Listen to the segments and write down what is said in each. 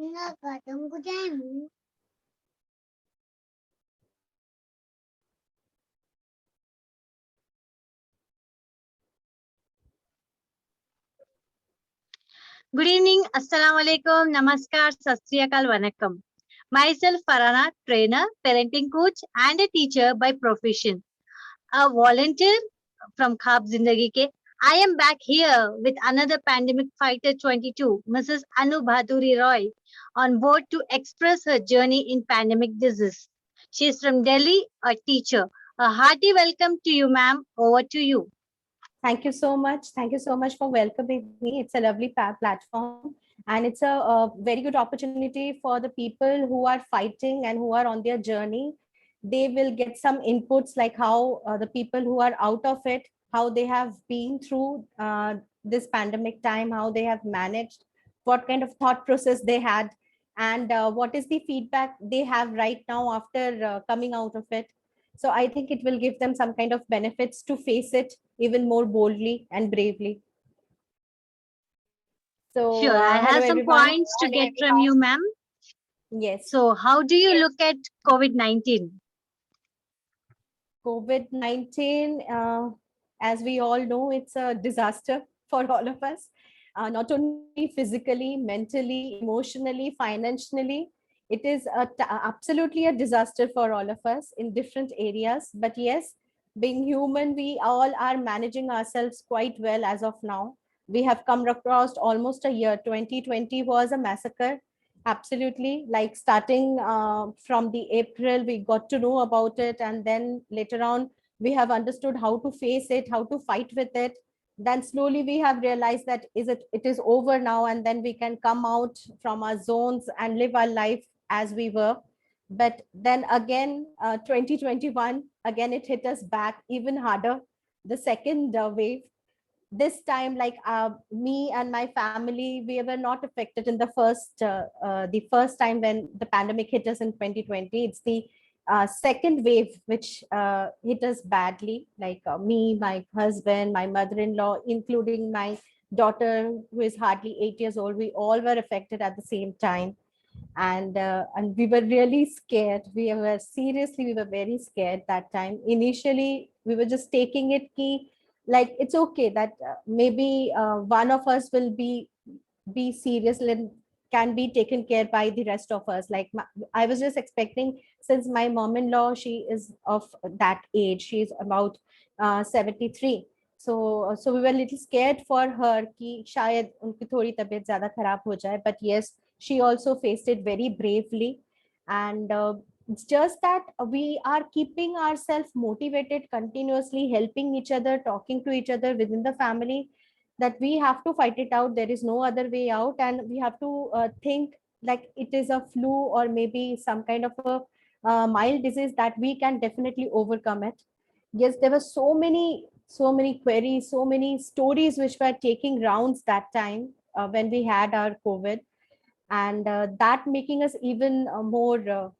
Good evening, Assalamu alaikum, Namaskar, Sat Sri Akal, Vanakkam. Myself Farana, trainer, parenting coach, and a teacher by profession. A volunteer from Khab Zindagi Ke. I am back here with another pandemic fighter 22, Mrs. Anu Bhaduri Roy, on board to express her journey in pandemic disease. She is from Delhi, a teacher. A hearty welcome to you, ma'am. Over to you. Thank you so much. Thank you so much for welcoming me. It's a lovely platform, and it's a very good opportunity for the people who are fighting and who are on their journey. They will get some inputs like how the people who are out of it, how they have been through this pandemic time, how they have managed, what kind of thought process they had, and what is the feedback they have right now after coming out of it. So I think it will give them some kind of benefits to face it even more boldly and bravely. So Sure, I hello have some everyone. points to get from you, ma'am. Yes, So, how do you look at COVID 19? COVID-19, as we all know, it's a disaster for all of us, not only physically, mentally, emotionally, financially. It is absolutely a disaster for all of us in different areas. But yes, being human, we all are managing ourselves quite well as of now. We have come across almost a year. 2020 was a massacre. Absolutely. Like starting from the April, we got to know about it. And then later on, we have understood how to face it, how to fight with it. Then slowly we have realized that it is over now. And then we can come out from our zones and live our life as we were. But then again, 2021, again, it hit us back even harder. The second wave, this time, like me and my family, we were not affected in the first time when the pandemic hit us in 2020. It's the second wave which hit us badly, like me, my husband, my mother-in-law, including my daughter who is hardly 8 years old. We all were affected at the same time, and we were really scared. We were very scared that time. Initially we were just taking it key, like it's okay that maybe one of us will be serious and can be taken care by the rest of us. Like I was just expecting, since my mom-in-law, she is of that age, she's about 73. So we were a little scared for her कि शायद उनकी थोड़ी तबीयत ज़्यादा खराब हो जाए. But yes, she also faced it very bravely. And it's just that we are keeping ourselves motivated, continuously helping each other, talking to each other within the family, that we have to fight it out. There is no other way out, and we have to think like it is a flu or maybe some kind of a mild disease that we can definitely overcome it. Yes, there were so many queries, so many stories which were taking rounds that time when we had our COVID, and that making us even more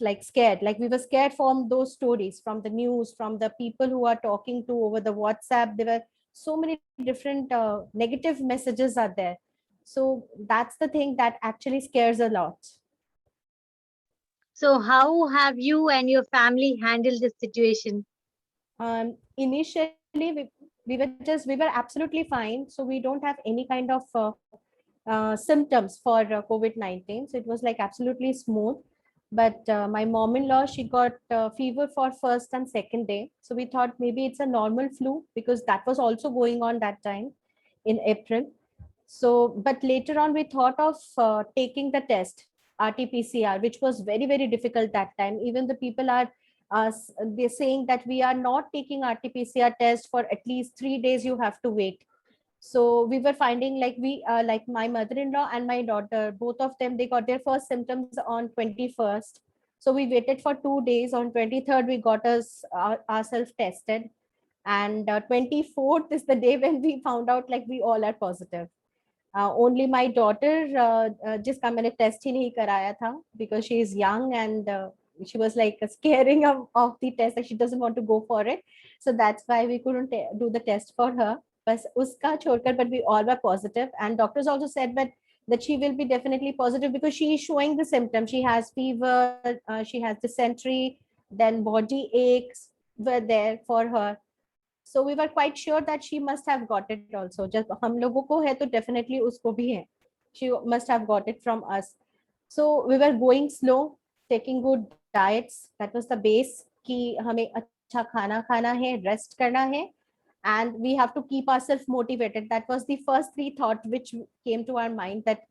like scared. Like we were scared from those stories, from the news, from the people who are talking to over the WhatsApp. There were so many different negative messages are there. So that's the thing that actually scares a lot. So, how have you and your family handled this situation? Initially we were absolutely fine, so we don't have any kind of symptoms for COVID-19. So it was like absolutely smooth. But my mom-in-law, she got fever for first and second day. So we thought maybe it's a normal flu, because that was also going on that time in April. So, but later on we thought of taking the test, RT-PCR, which was very, very difficult that time. Even the people are they're saying that we are not taking RT-PCR test for at least 3 days. You have to wait. So we were finding like like my mother-in-law and my daughter, both of them, they got their first symptoms on 21st. So we waited for 2 days. On 23rd we got ourselves tested, and 24th is the day when we found out like we all are positive. Only my daughter जिसका मैंने test ही नहीं कराया था, because she is young, and she was like scaring of the test, like she doesn't want to go for it. So that's why we couldn't do the test for her. But uska chhodkar, but we all were positive, and doctors also said that that she will be definitely positive because she is showing the symptoms. She has fever, she has dysentery, then body aches were there for her. So we were quite sure that she must have got it also. Just हम लोगों को है तो definitely उसको भी है. She must have got it from us. So we were going slow, taking good diets. That was the base कि हमें अच्छा खाना खाना है, rest करना है, and we have to keep ourselves motivated. That was the first three thought which came to our mind, that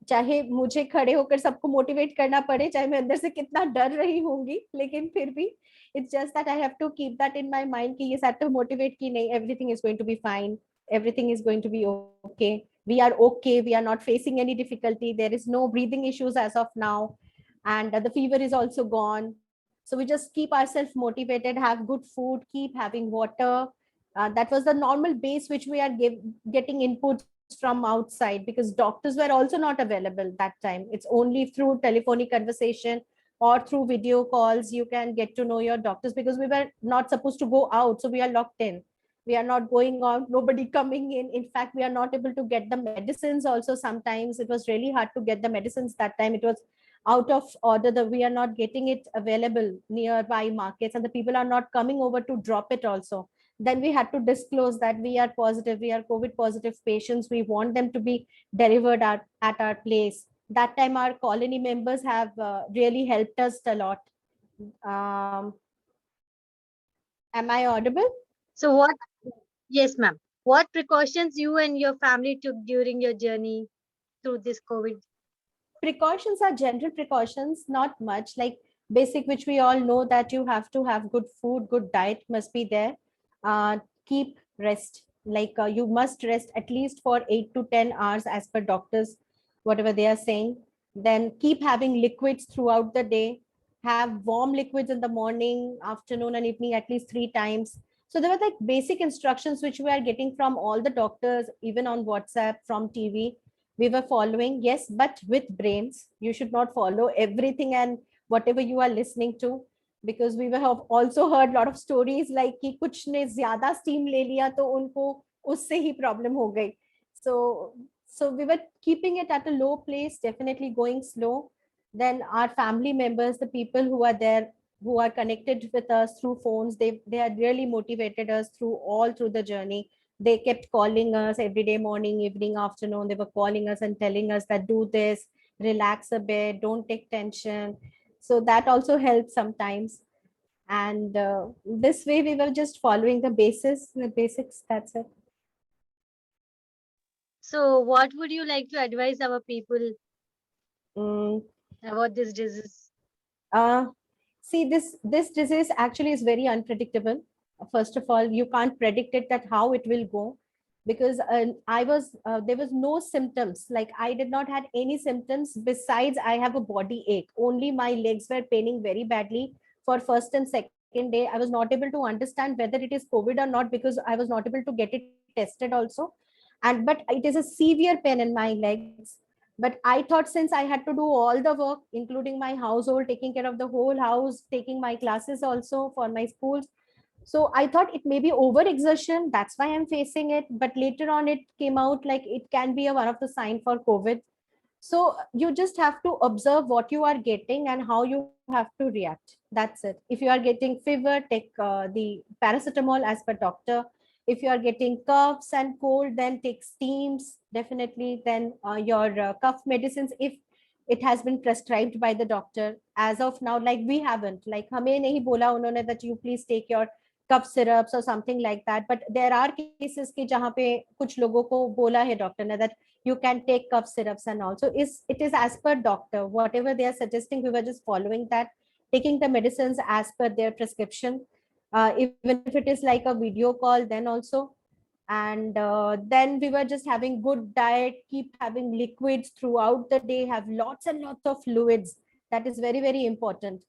चाहे मुझे खड़े होकर सबको मोटिवेट करना पड़े, चाहे मैं अंदर से कितना डर रही होंगी, लेकिन फिर भी it's just that I have to keep that in my mind कि ये सब to motivate कि नहीं, everything is going to be fine, everything is going to be okay, we are okay, we are not facing any difficulty, there is no breathing issues as of now, and the fever is also gone. So we just keep ourselves motivated, have good food, keep having water. That was the normal base which we are getting inputs from outside, because doctors were also not available that time. It's only through telephonic conversation or through video calls you can get to know your doctors, because we were not supposed to go out, so we are locked in, we are not going out, nobody coming in fact we are not able to get the medicines also. Sometimes it was really hard to get the medicines that time. It was out of order, that we are not getting it available nearby markets, and the people are not coming over to drop it also. Then we had to disclose that we are positive, we are COVID positive patients, we want them to be delivered at our place. That time our colony members have really helped us a lot. um, am I audible? So what? Yes, ma'am. What precautions you and your family took during your journey through this COVID? Precautions are general precautions, not much, like basic, which we all know, that you have to have good food, good diet must be there. Keep rest, like you must rest at least for 8 to 10 hours as per doctors, whatever they are saying. Then keep having liquids throughout the day, have warm liquids in the morning, afternoon and evening at least 3 times. So there were like basic instructions which we are getting from all the doctors, even on WhatsApp, from TV. We were following, yes, but with brains. You should not follow everything and whatever you are listening to, because we have also heard a lot of stories like कि कुछ ने ज्यादा steam ले लिया तो उनको उससे ही problem हो गई. So we were keeping it at a low place, definitely going slow. Then our family members, the people who are there, who are connected with us through phones, they had really motivated us through the journey. They kept calling us every day, morning, evening, afternoon. They were calling us and telling us that do this, relax a bit, don't take tension. So that also helped sometimes. And this way we were just following the basics. That's it. So what would you like to advise our people Mm, about this disease? uh, See, this disease actually is very unpredictable. First of all, you can't predict it, that how it will go, because there was no symptoms. Like I did not had any symptoms besides I have a body ache. Only my legs were paining very badly for first and second day. I was not able to understand whether it is COVID or not, because I was not able to get it tested also. And but it is a severe pain in my legs. But I thought, since I had to do all the work, including my household, taking care of the whole house, taking my classes also for my schools, so I thought it may be overexertion, that's why I'm facing it. But later on it came out like it can be one of the sign for COVID. So you just have to observe what you are getting and how you have to react. That's it. If you are getting fever, take the paracetamol as per doctor. If you are getting coughs and cold, then take steams, definitely. Then your cough medicines, if it has been prescribed by the doctor. As of now, like we haven't, like हमें नहीं बोला उन्होंने that you please take your cough syrups or something like that. But there are cases कि जहाँ पे कुछ लोगों को बोला है doctor ने that you can take cough syrups and all. So it is as per doctor, whatever they are suggesting, we were just following that, taking the medicines as per their prescription. Even if it is like a video call, then also. And then we were just having good diet, keep having liquids throughout the day, have lots and lots of fluids. That is very, very important.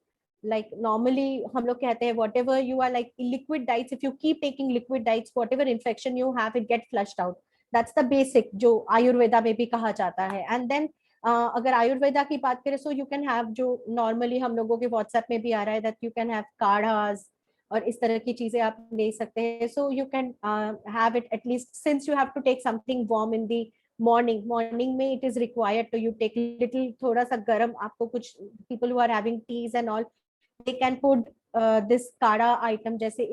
Like normally हम लोग कहते हैं whatever you are like liquid diets, if you keep taking liquid diets, whatever infection you have, it get flushed out. That's the basic जो आयुर्वेदा में भी कहा जाता है. And then अगर आयुर्वेदा की बात करें, so you can have जो normally हम लोगों के WhatsApp में भी आ रहा है that you can have काढ़ास और इस तरह की चीजें आप ले सकते हैं. So you can have it at least, since you have to take something warm in the morning में it is required to you take little थोड़ा सा गरम आपको कुछ people who are having teas and all they can put this काढ़ा item जैसे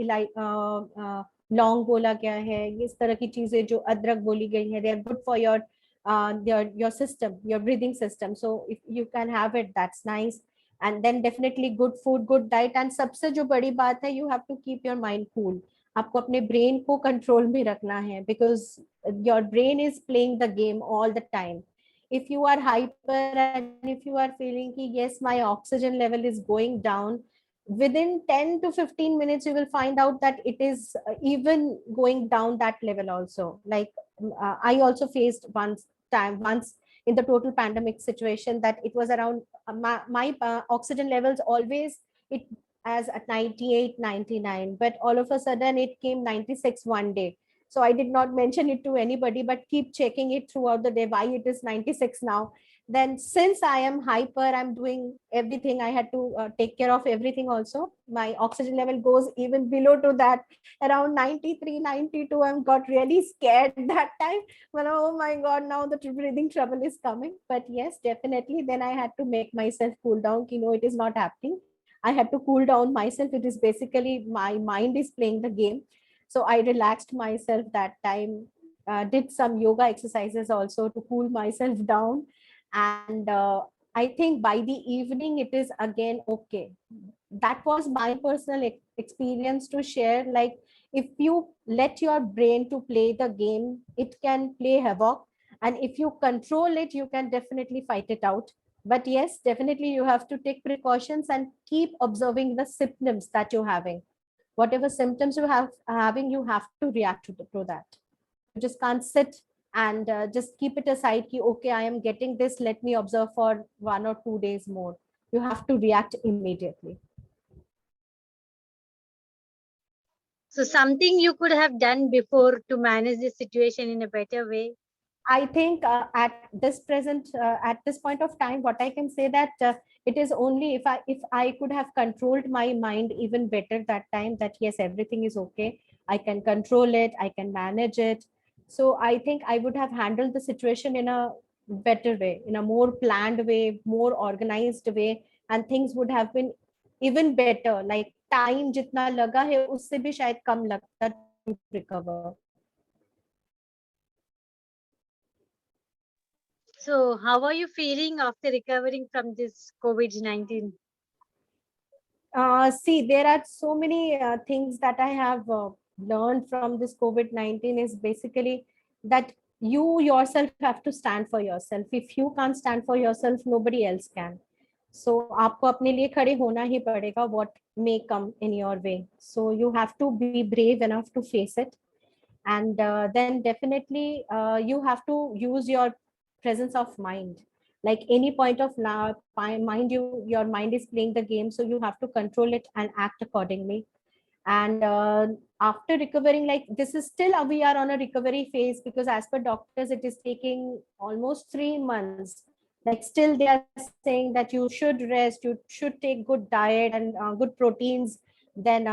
लौंग बोला गया है इस तरह की चीजें जो अदरक बोली गई है they are good for your system your breathing system so if you can have it that's nice and then definitely good food good diet and सबसे जो बड़ी बात है you have to keep your mind cool आपको अपने brain को control में रखना है because your brain is playing the game all the time if you are hyper and if you are feeling ki, yes my oxygen level is going down within 10 to 15 minutes you will find out that it is even going down that level also like I also faced once in the total pandemic situation that it was around my oxygen levels always it as at 98 99 but all of a sudden it came 96 one day so I did not mention it to anybody but keep checking it throughout the day why it is 96 now then since I am hyper I'm doing everything I had to take care of everything also my oxygen level goes even below to that around 93 92 I'm got really scared that time when oh my god now the breathing trouble is coming but yes definitely then I had to make myself cool down you know it is not happening I had to cool down myself. It is basically my mind is playing the game. So I relaxed myself that time, did some yoga exercises also to cool myself down. And I think by the evening, it is again okay. That was my personal experience to share. Like if you let your brain to play the game, it can play havoc. And if you control it, you can definitely fight it out but yes definitely you have to take precautions and keep observing the symptoms that you're having whatever symptoms you have having you have to react to that you just can't sit and just keep it aside ki, okay I am getting this let me observe for 1 or 2 days more you have to react immediately. So something you could have done before to manage this situation in a better way? I think at this point of time, what I can say that it is only if I could have controlled my mind even better that time that yes everything is okay, I can control it, I can manage it. So I think I would have handled the situation in a better way, in a more planned way, more organized way, and things would have been even better. Like time जितना लगा है उससे भी शायद कम लगता to recover. So how are you feeling after recovering from this COVID-19? See, there are so many things that I have learned from this COVID-19 is basically that you yourself have to stand for yourself. If you can't stand for yourself, nobody else can. So आपको अपने लिए खड़े होना ही पड़ेगा what may come in your way. So you have to be brave enough to face it. And then definitely you have to use your presence of mind like any point of now mind your mind is playing the game so you have to control it and act accordingly and after recovering like this is still we are on a recovery phase because as per doctors it is taking almost 3 months like still they are saying that you should rest you should take good diet and good proteins then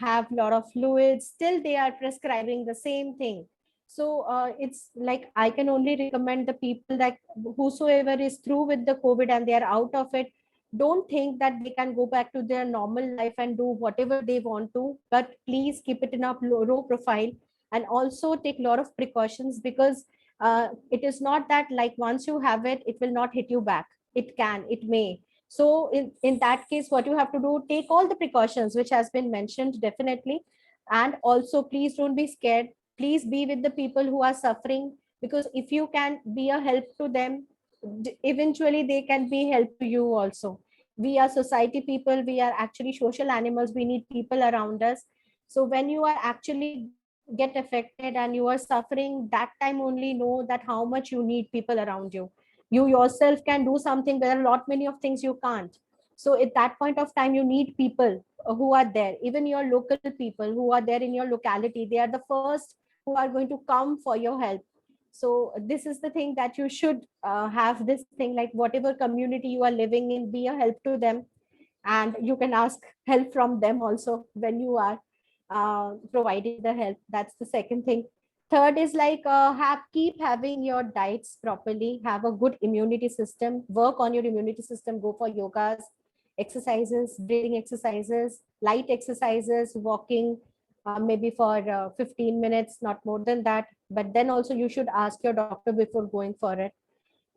have a lot of fluids still they are prescribing the same thing so it's like I can only recommend the people that whosoever is through with the COVID and they are out of it don't think that they can go back to their normal life and do whatever they want to but please keep it in a low profile and also take a lot of precautions because it is not that like once you have it it will not hit you back it may so in that case what you have to do take all the precautions which has been mentioned definitely and also please don't be scared please be with the people who are suffering because if you can be a help to them eventually they can be help to you also we are society people we are actually social animals we need people around us so when you are actually get affected and you are suffering that time only know that how much you need people around you you yourself can do something but there are a lot many of things you can't so at that point of time you need people who are there even your local people who are there in your locality they are the first who are going to come for your help so this is the thing that you should have this thing like whatever community you are living in be a help to them and you can ask help from them also when you are providing the help that's the second thing Third is like keep having your diets properly, have a good immunity system, work on your immunity system, go for yogas, exercises, breathing exercises, light exercises, walking, maybe for 15 minutes, not more than that. But then also you should ask your doctor before going for it.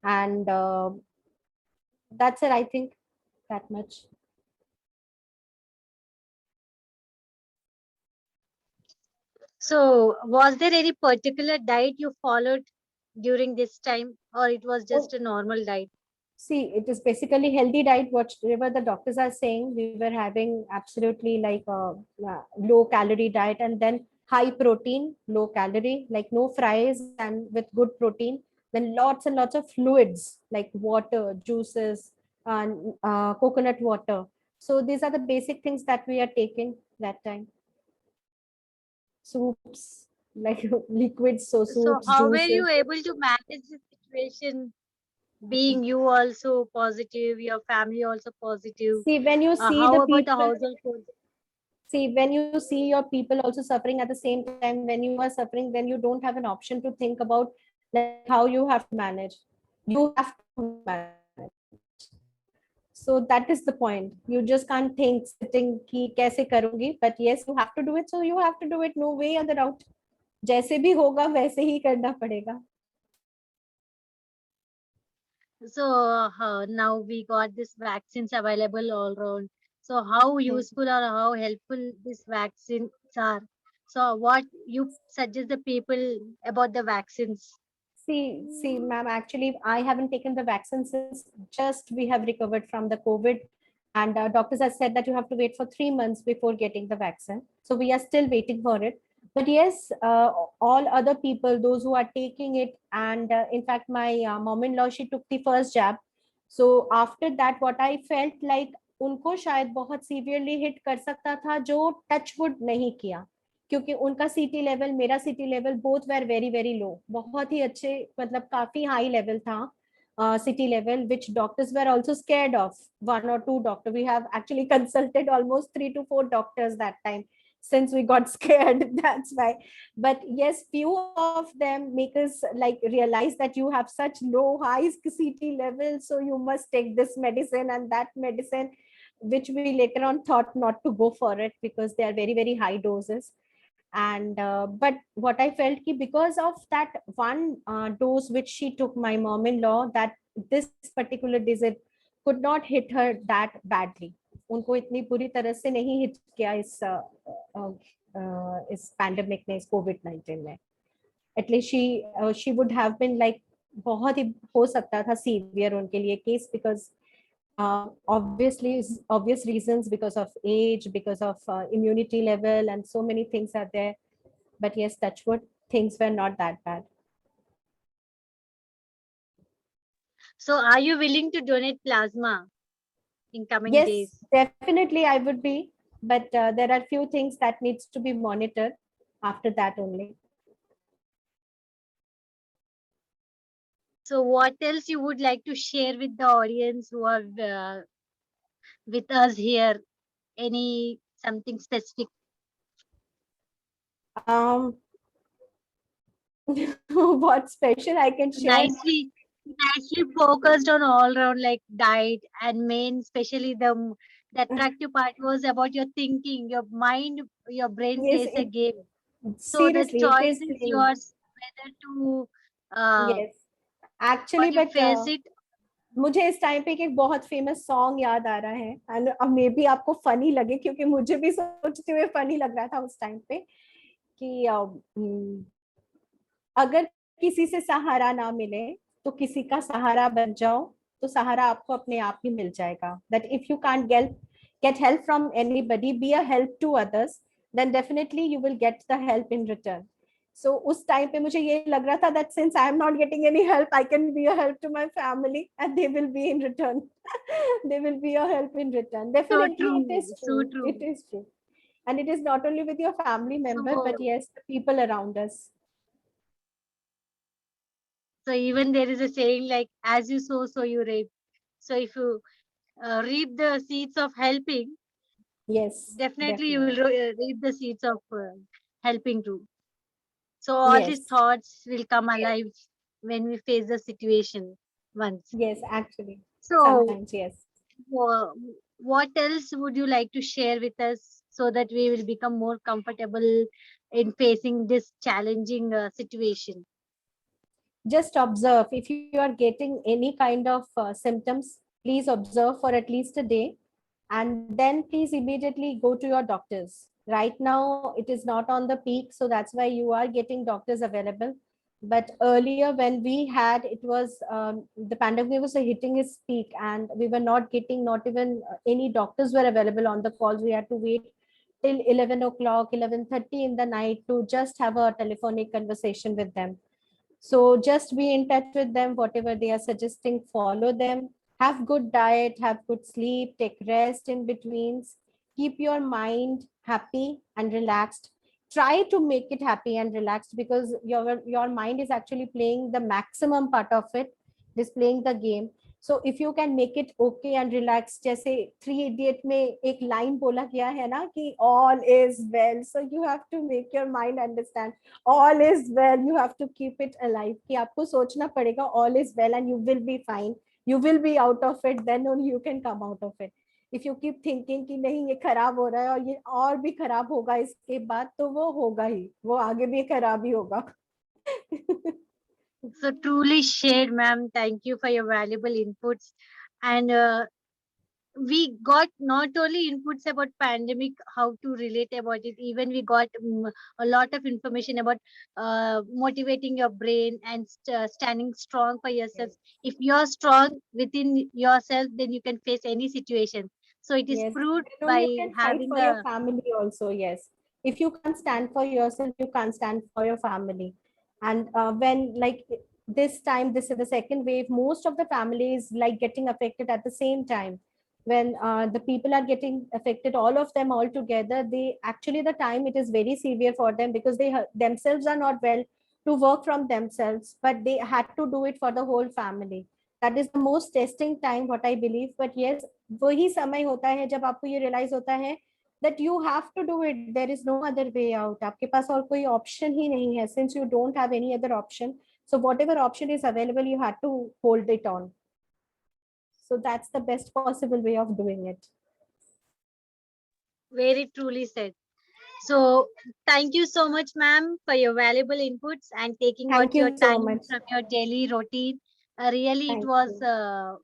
And that's it, I think, that much. So, was there any particular diet you followed during this time, or it was Oh, just a normal diet? see, it is basically healthy diet. Whatever the doctors are saying, we were having absolutely like a low calorie diet, and then high protein, low calorie, like no fries and with good protein. Then lots and lots of fluids like water, juices, and coconut water. So these are the basic things that we are taking that time. Soups, like liquids, so So, soups, how were juices. you able to manage the situation? Being you also positive, your family also positive. See, when you see the How about the people, household food? see, when you see your people also suffering at the same time, when you are suffering, then you don't have an option to think about like how you have to manage. You have to manage. So that is the point. You just can't think sitting ki kaise karungi, but yes, you have to do it. So you have to do it. No way other out. जैसे भी होगा वैसे ही करना पड़ेगा. So, now we got this vaccines available all around. So, how useful or how helpful these vaccines are? So, what you suggest the people about the vaccines? See, ma'am, actually, I haven't taken the vaccine since just we have recovered from the COVID. And doctors have said that you have to wait for 3 months before getting the vaccine. So we are still waiting for it. But yes, all other people, those who are taking it, and in fact, my mom-in-law, she took the first jab. So after that, what I felt like, उनको शायद बहुत severely hit कर सकता था जो touch wood नहीं किया, क्योंकि उनका सीटी लेवल, मेरा सीटी level, both were very very low, बहुत ही अच्छे, मतलब काफी हाई लेवल था city level, which doctors were also scared of. One or two doctor, we have actually consulted almost 3 to 4 doctors that time, since we got scared. That's why. But yes, few of them make us like realize that you have such low high ct level, so you must take this medicine and that medicine, which we later on thought not to go for it because they are very very high doses. And but what I felt ki because of that one dose which she took, my mom-in-law, that this particular disease could not hit her that badly. उनको इतनी बुरी तरह से नहीं hit किया इस pandemic ने, इस कोविड-19 ने. At least she would have been like, बहुत ही हो सकता था सीवियर उनके लिए case, because obviously obvious reasons, because of age, because of immunity level, and so many things are there. But yes, touch wood, things were not that bad. So, are you willing to donate plasma in coming Yes, days? definitely I would be, but there are few things that needs to be monitored after that only. So, what else you would like to share with the audience who are with us here? Any something specific? um what special I can share? Nicely focused on all round like diet and main, especially the attractive part was about your thinking, your mind, your brain Yes, plays a it game. So the seriously it choice is is playing. yours whether to Yes, what actually, you but face it. मुझे इस time पे एक बहुत famous song याद आ रहा है, and अब may be आपको फनी लगे, क्योंकि मुझे भी सोचते हुए फनी लग रहा था उस टाइम पे कि अगर किसी से सहारा ना मिले तो किसी का सहारा बन जाओ, तो सहारा आपको अपने आप ही मिल जाएगा. That if you can't get help from anybody, be a help to others, then definitely you will get the help in return. So उस टाइम पे मुझे ये लग रहा था that since I am not getting any help, I can be a help to my family and they will be in return. They will be a help in return. So Definitely it true, is so true. true. It is true. And it is not only with your family member, So but yes, the people around us. so even there is a saying like as you sow, so you reap. So if you reap the seeds of helping, Yes, definitely you definitely. will reap the seeds of helping too. So all these Yes. thoughts will come alive when we face the situation once. Yes, actually. So Sometimes, yes. wha- what else would you like to share with us so that we will become more comfortable in facing this challenging situation? Just observe. If you are getting any kind of symptoms, please observe for at least a day, and then please immediately go to your doctors. Right now it is not on the peak, so that's why you are getting doctors available. But earlier when we had, it was the pandemic was hitting its peak, and we were not getting, not even any doctors were available on the calls. We had to wait till 11 o'clock, 11:30 in the night to just have a telephonic conversation with them. So just be in touch with them, whatever they are suggesting, follow them. Have good diet, have good sleep, take rest in betweens. Keep your mind happy and relaxed. Try to make it happy and relaxed, because your mind is actually playing the maximum part of it, displaying the game. So if you can make it okay and relaxed, जैसे three idiot में एक line बोला गया है ना कि all is well, so you have to make your mind understand all is well. You have to keep it alive कि आपको सोचना पड़ेगा all is well and you will be fine, you will be out of it, then only you can come out of it. If you keep thinking कि नहीं ये खराब हो रहा है और ये और भी खराब होगा इसके बाद, तो वो होगा ही, वो आगे भी खराब ही होगा. So truly shared, ma'am. Thank you for your valuable inputs. And we got not only inputs about pandemic, how to relate about it, even we got a lot of information about motivating your brain and standing strong for yourself. Yes. If you're strong within yourself, then you can face any situation. So it is Yes, proved then only by you can fight having for your a family also. Yes, if you can't stand for yourself, you can't stand for your family. And when like this time, this is the second wave, most of the families like getting affected at the same time. When the people are getting affected, all of them all together, they actually the time it is very severe for them, because they themselves are not well to work from themselves, but they had to do it for the whole family. That is the most testing time, what I believe. But yes, वही समय होता है जब आपको ये realise होता है that you have to do it, there is no other way out, आपके पास और कोई ऑप्शन ही नहीं है, since you don't have any other option, so whatever option is available you had to hold it on. So that's the best possible way of doing it. very truly said. So thank you so much, ma'am, for your valuable inputs and taking out Thank your you so time much. from your daily routine. Really, it Thank was you. a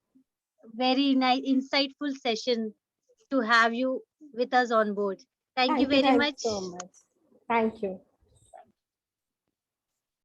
very nice, insightful session to have you with us on board. Thank you very Thank you much. so much. Thank you.